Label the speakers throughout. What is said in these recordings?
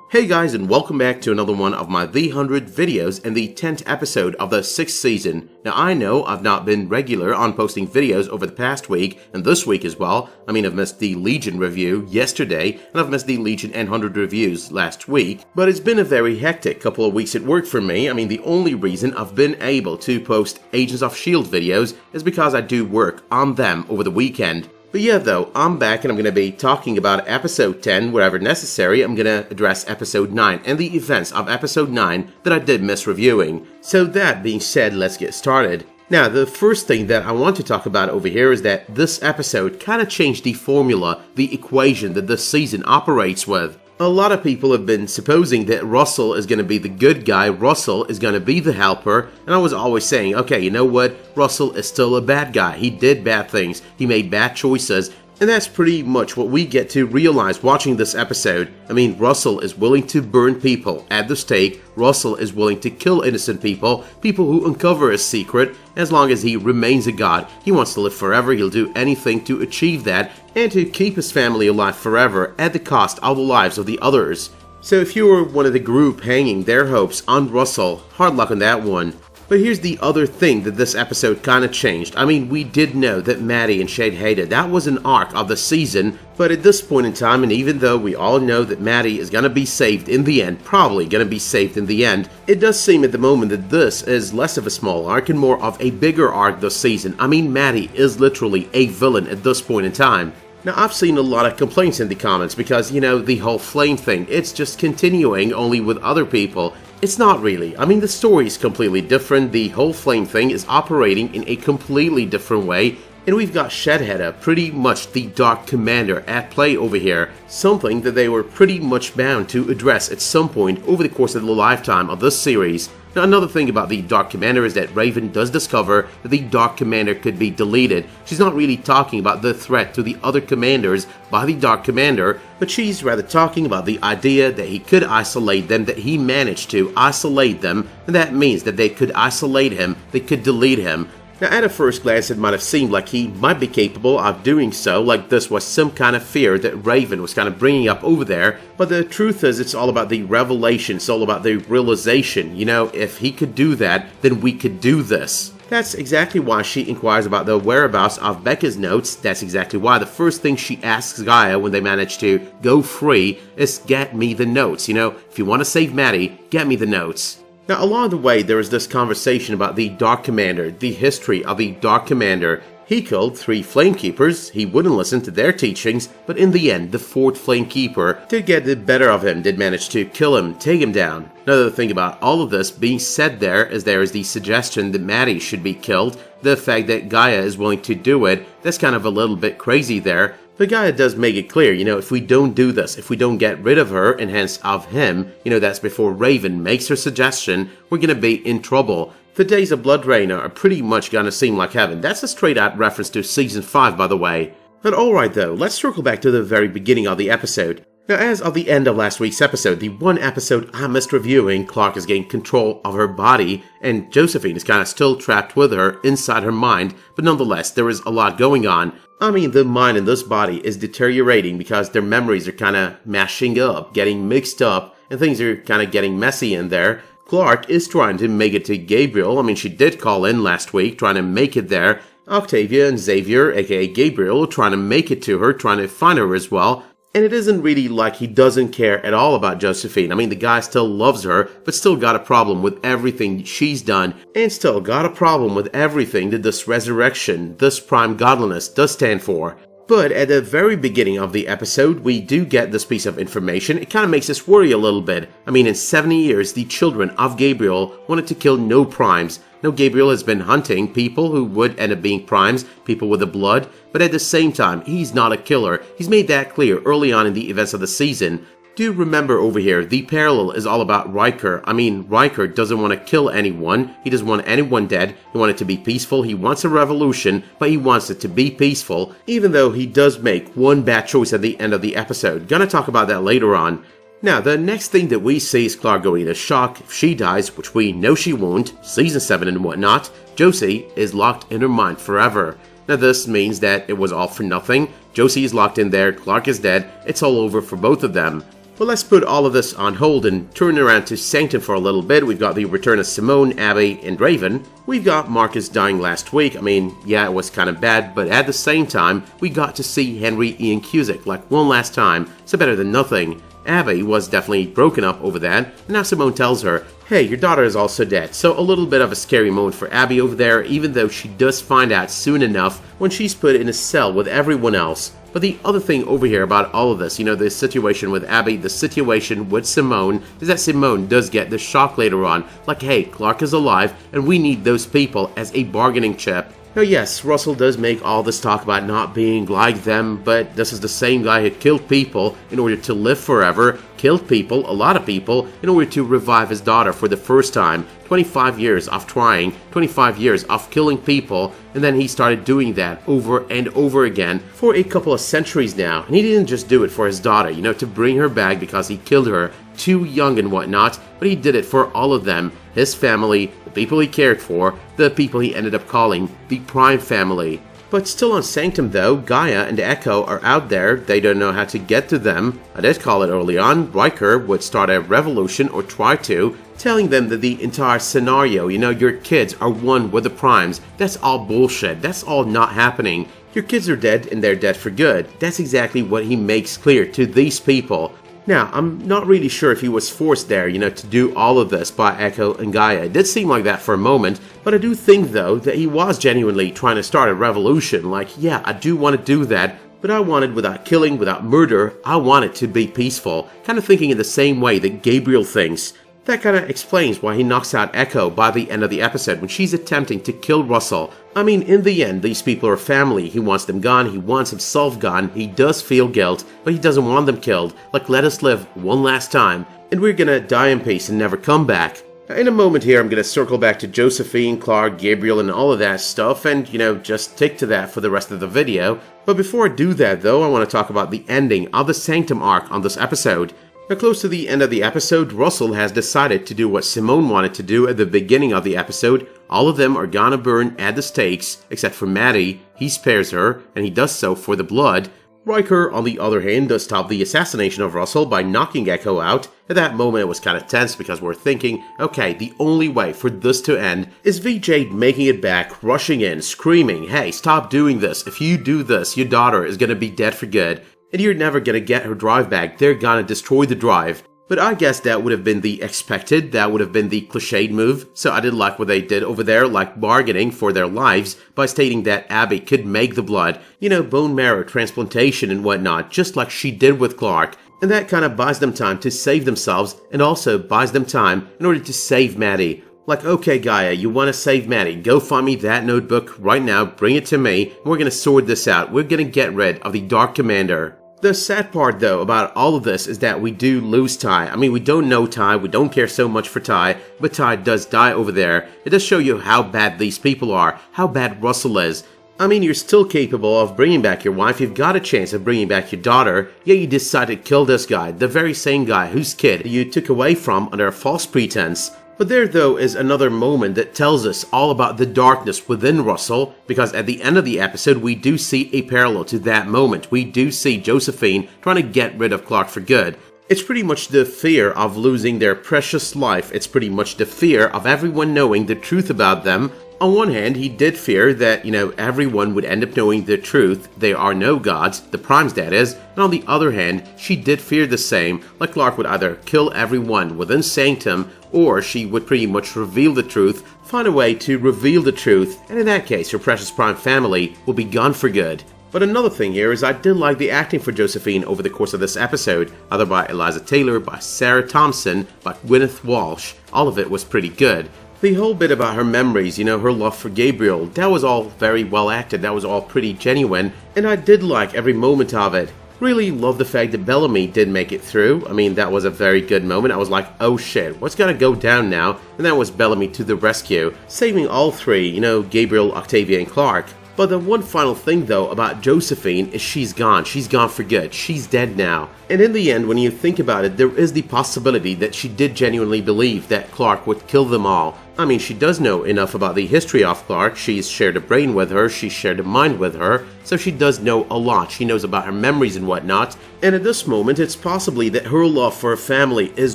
Speaker 1: Hey guys, and welcome back to another one of my The 100 videos and the 10th episode of the 6th season. Now I know I've not been regular on posting videos over the past week and this week as well. I mean, I've missed the Legion review yesterday and I've missed the Legion N100 reviews last week. But it's been a very hectic couple of weeks at work for me. I mean, the only reason I've been able to post Agents of S.H.I.E.L.D. videos is because I do work on them over the weekend. But yeah, though, I'm back and I'm going to be talking about episode 10 wherever necessary. I'm going to address episode 9 and the events of episode 9 that I did miss reviewing. So that being said, let's get started. Now, the first thing that I want to talk about over here is that this episode kind of changed the formula, the equation that this season operates with. A lot of people have been supposing that Russell is going to be the good guy, Russell is going to be the helper, and I was always saying, okay, you know what, Russell is still a bad guy, he did bad things, he made bad choices, and that's pretty much what we get to realize watching this episode. I mean, Russell is willing to burn people at the stake, Russell is willing to kill innocent people, people who uncover his secret. As long as he remains a god, he wants to live forever, he'll do anything to achieve that, and to keep his family alive forever at the cost of the lives of the others. So if you were one of the group hanging their hopes on Russell, hard luck on that one. But here's the other thing that this episode kinda changed. I mean, we did know that Maddie and Shade hated. That was an arc of the season, but at this point in time, and even though we all know that Maddie is gonna be saved in the end, probably gonna be saved in the end, it does seem at the moment that this is less of a small arc and more of a bigger arc this season. I mean, Maddie is literally a villain at this point in time. Now, I've seen a lot of complaints in the comments because, you know, the whole flame thing, it's just continuing only with other people. It's not really. I mean, the story is completely different, the whole flame thing is operating in a completely different way, and we've got Shedheader, pretty much the Dark Commander, at play over here, something that they were pretty much bound to address at some point over the course of the lifetime of this series. Now, another thing about the Dark Commander is that Raven does discover that the Dark Commander could be deleted. She's not really talking about the threat to the other commanders by the Dark Commander, but she's rather talking about the idea that he could isolate them, that he managed to isolate them, and that means that they could isolate him, they could delete him. Now, at a first glance, it might have seemed like he might be capable of doing so, like this was some kind of fear that Raven was kind of bringing up over there, but the truth is it's all about the revelation, it's all about the realization. You know, if he could do that, then we could do this. That's exactly why she inquires about the whereabouts of Becca's notes. That's exactly why the first thing she asks Gaia when they manage to go free is, get me the notes. You know, if you want to save Maddie, get me the notes. Now, along the way, there is this conversation about the Dark Commander, the history of the Dark Commander. He killed 3 Flamekeepers, he wouldn't listen to their teachings, but in the end, the 4th Flamekeeper did get the better of him, did manage to kill him, take him down. Another thing about all of this being said there is the suggestion that Maddie should be killed. The fact that Gaia is willing to do it, that's kind of a little bit crazy there. But Gaia does make it clear, you know, if we don't do this, if we don't get rid of her, and hence of him, you know, that's before Raven makes her suggestion, we're gonna be in trouble. The days of Blood Rain are pretty much gonna seem like heaven. That's a straight out reference to Season 5, by the way. But alright though, let's circle back to the very beginning of the episode. Now, as of the end of last week's episode, the one episode I missed reviewing, Clarke has gained control of her body, and Josephine is kind of still trapped with her inside her mind, but nonetheless, there is a lot going on. I mean, the mind in this body is deteriorating because their memories are kind of mashing up, getting mixed up, and things are kind of getting messy in there. Clarke is trying to make it to Gabriel. I mean, she did call in last week, trying to make it there. Octavia and Xavier, aka Gabriel, are trying to make it to her, trying to find her as well. And it isn't really like he doesn't care at all about Josephine. I mean, the guy still loves her, but still got a problem with everything she's done, and still got a problem with everything that this resurrection, this prime godliness, does stand for. But at the very beginning of the episode, we do get this piece of information. It kind of makes us worry a little bit. I mean, in 70 years, the children of Gabriel wanted to kill no primes. Now, Gabriel has been hunting people who would end up being primes, people with the blood, but at the same time, he's not a killer. He's made that clear early on in the events of the season. Do remember over here, the parallel is all about Riker. I mean, Riker doesn't want to kill anyone. He doesn't want anyone dead. He wants it to be peaceful. He wants a revolution, but he wants it to be peaceful, even though he does make one bad choice at the end of the episode. Gonna talk about that later on. Now, the next thing that we see is Clarke going into shock. If she dies, which we know she won't, Season 7 and whatnot, Josie is locked in her mind forever. Now, this means that it was all for nothing. Josie is locked in there, Clarke is dead, it's all over for both of them. But let's put all of this on hold and turn around to Sanctum for a little bit. We've got the return of Simone, Abby, and Raven. We've got Marcus dying last week. I mean, yeah, it was kind of bad, but at the same time, we got to see Henry Ian Cusick like one last time, so better than nothing. Abby was definitely broken up over that, and now Simone tells her, hey, your daughter is also dead. So a little bit of a scary moment for Abby over there, even though she does find out soon enough when she's put in a cell with everyone else. But the other thing over here about all of this, the situation with Abby, the situation with Simone, is that Simone does get the shock later on. Like, hey, Clarke is alive, and we need those people as a bargaining chip. Now yes, Russell does make all this talk about not being like them, but this is the same guy who killed people in order to live forever, killed people, a lot of people, in order to revive his daughter for the first time. 25 years of trying, 25 years of killing people, and then he started doing that over and over again for a couple of centuries now. And he didn't just do it for his daughter, to bring her back because he killed her too young and whatnot, but he did it for all of them, his family, the people he cared for, the people he ended up calling the Prime family. But still on Sanctum though, Gaia and Echo are out there, they don't know how to get to them. I did call it early on, Riker would start a revolution or try to, telling them that the entire scenario, your kids are one with the Primes, that's all bullshit, that's all not happening. Your kids are dead and they're dead for good. That's exactly what he makes clear to these people. Now, I'm not really sure if he was forced there, to do all of this by Echo and Gaia. It did seem like that for a moment, but I do think, though, that he was genuinely trying to start a revolution. Like, yeah, I do want to do that, but I want it without killing, without murder. I want it to be peaceful. Kind of thinking in the same way that Gabriel thinks. That kind of explains why he knocks out Echo by the end of the episode when she's attempting to kill Russell. I mean, in the end, these people are family. He wants them gone, he wants himself gone, he does feel guilt, but he doesn't want them killed. Like, let us live one last time, and we're gonna die in peace and never come back. In a moment here, I'm gonna circle back to Josephine, Clarke, Gabriel, and all of that stuff, and, just stick to that for the rest of the video. But before I do that, though, I want to talk about the ending of the Sanctum arc on this episode. Now, close to the end of the episode, Russell has decided to do what Simone wanted to do at the beginning of the episode. All of them are gonna burn at the stakes, except for Maddie. He spares her, and he does so for the blood. Riker, on the other hand, does stop the assassination of Russell by knocking Echo out. At that moment, it was kind of tense because we're thinking, okay, the only way for this to end is VJ making it back, rushing in, screaming, hey, stop doing this. If you do this, your daughter is gonna be dead for good. And you're never gonna get her drive back, they're gonna destroy the drive. But I guess that would have been the expected, that would have been the cliched move, so I did like what they did over there, like bargaining for their lives by stating that Abby could make the blood, bone marrow transplantation and whatnot, just like she did with Clarke. And that kind of buys them time to save themselves, and also buys them time in order to save Maddie. Like, okay Gaia, you want to save Maddie, go find me that notebook right now, bring it to me, and we're gonna sort this out, we're gonna get rid of the Dark Commander. The sad part though about all of this is that we do lose Ty. I mean, we don't know Ty, we don't care so much for Ty, but Ty does die over there. It does show you how bad these people are, how bad Russell is. I mean, you're still capable of bringing back your wife, you've got a chance of bringing back your daughter, yet you decide to kill this guy, the very same guy whose kid you took away from under a false pretense. But there, though, is another moment that tells us all about the darkness within Russell, because at the end of the episode, we do see a parallel to that moment. We do see Josephine trying to get rid of Clarke for good. It's pretty much the fear of losing their precious life. It's pretty much the fear of everyone knowing the truth about them. On one hand, he did fear that, everyone would end up knowing the truth. There are no gods, the Primes that is. And on the other hand, she did fear the same, like Clarke would either kill everyone within Sanctum, or she would pretty much reveal the truth, find a way to reveal the truth, and in that case, her precious Prime family will be gone for good. But another thing here is I did like the acting for Josephine over the course of this episode, either by Eliza Taylor, by Sarah Thompson, by Gwyneth Walsh. All of it was pretty good. The whole bit about her memories, her love for Gabriel, that was all very well acted, that was all pretty genuine, and I did like every moment of it. Really love the fact that Bellamy did make it through. I mean, that was a very good moment. I was like, oh shit, what's gonna go down now? And that was Bellamy to the rescue, saving all three, Gabriel, Octavia, and Clarke. But the one final thing though about Josephine is she's gone for good, she's dead now. And in the end, when you think about it, there is the possibility that she did genuinely believe that Clarke would kill them all. I mean, she does know enough about the history of Clarke. She's shared a brain with her, she's shared a mind with her, so she does know a lot. She knows about her memories and whatnot. And at this moment, it's possibly that her love for her family is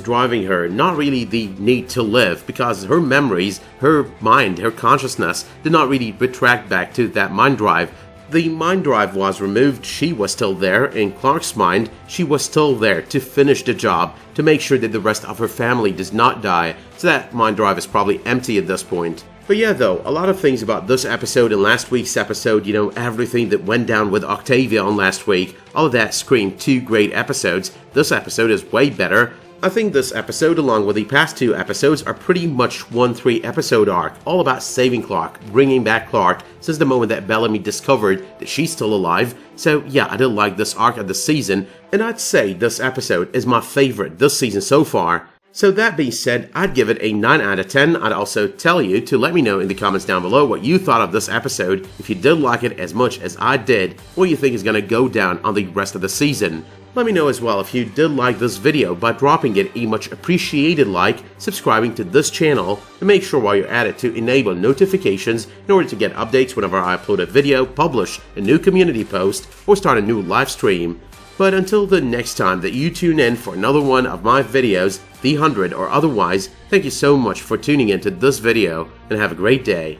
Speaker 1: driving her, not really the need to live, because her memories, her mind, her consciousness did not really retract back to that mind drive. The mind drive was removed, she was still there. In Clarke's mind, she was still there to finish the job, to make sure that the rest of her family does not die, so that mind drive is probably empty at this point. But yeah though, a lot of things about this episode and last week's episode, you know, everything that went down with Octavia on last week, all of that screamed 2 great episodes. This episode is way better. I think this episode, along with the past 2 episodes, are pretty much one 3-episode arc, all about saving Clarke, bringing back Clarke since the moment that Bellamy discovered that she's still alive. So yeah, I did like this arc of the season, and I'd say this episode is my favorite this season so far. So that being said, I'd give it a 9 out of 10. I'd also tell you to let me know in the comments down below what you thought of this episode, if you did like it as much as I did, what you think is going to go down on the rest of the season. Let me know as well if you did like this video by dropping it a much appreciated like, subscribing to this channel, and make sure while you're at it to enable notifications in order to get updates whenever I upload a video, publish a new community post, or start a new live stream. But until the next time that you tune in for another one of my videos, the 100 or otherwise, thank you so much for tuning into this video, and have a great day.